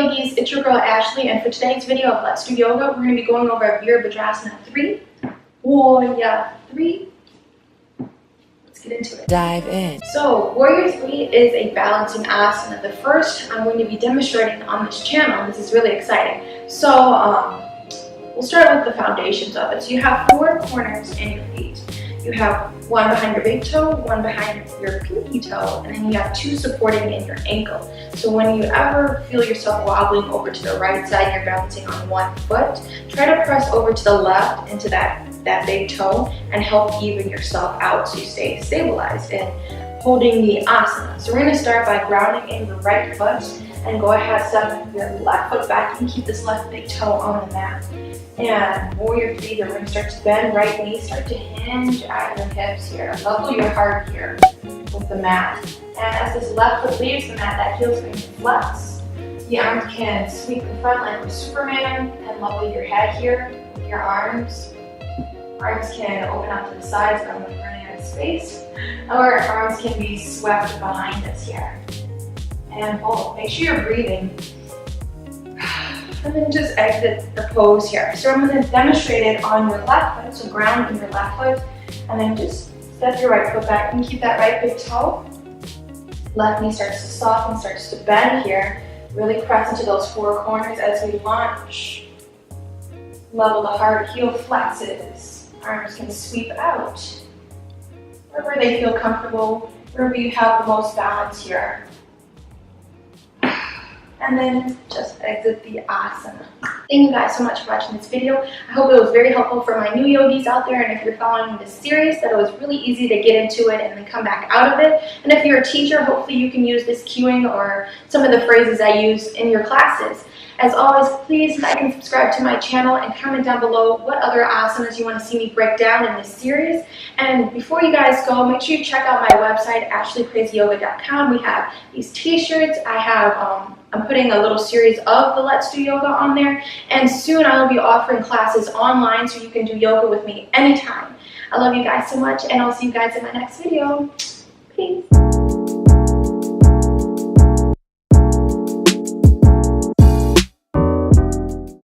yogis, it's your girl Ashley, and for today's video of Let's Do Yoga, we're going to be going over Virabhadrasana 3, Warrior 3. Let's get into it. Dive in. So Warrior 3 is a balancing asana. The first I'm going to be demonstrating on this channel. This is really exciting. So we'll start with the foundations of it. So you have 4 corners in your feet. You have one behind your big toe, one behind your pinky toe, and then you have 2 supporting in your ankle. So when you ever feel yourself wobbling over to the right side, you're balancing on one foot, try to press over to the left into that big toe and help even yourself out so you stay stabilized and holding the asana. So we're going to start by grounding in your right foot and go ahead, step your left foot back and keep this left big toe on the mat. And Warrior 3, we're going to start to bend right knee, start to hinge at your hips here. Level your heart here with the mat. And as this left foot leaves the mat, that heel is going to flex. The arms can sweep the front like a Superman and level your head here with your arms. Arms can open up to the sides, but I'm running out of space. Or arms can be swept behind us here. And hold. Make sure you're breathing. And then just exit the pose here. So I'm going to demonstrate it on your left foot, so ground in your left foot, and then just step your right foot back and keep that right big toe. Left knee starts to soften, starts to bend here. Really press into those 4 corners as we launch. Level the heart, heel flexes. Arms can sweep out. Wherever they feel comfortable, wherever you have the most balance here. And then just exit the asana. Thank you guys so much for watching this video. I hope it was very helpful for my new yogis out there, and if you're following this series, that it was really easy to get into it and then come back out of it. And if you're a teacher, hopefully you can use this cueing or some of the phrases I use in your classes. As always, please like and subscribe to my channel and comment down below what other asanas you want to see me break down in this series. And before you guys go, make sure you check out my website, ashleecrazyyoga.com. We have these t-shirts. I have, I'm putting a little series of the Let's Do Yoga on there. And soon I will be offering classes online so you can do yoga with me anytime. I love you guys so much, and I'll see you guys in my next video. Peace.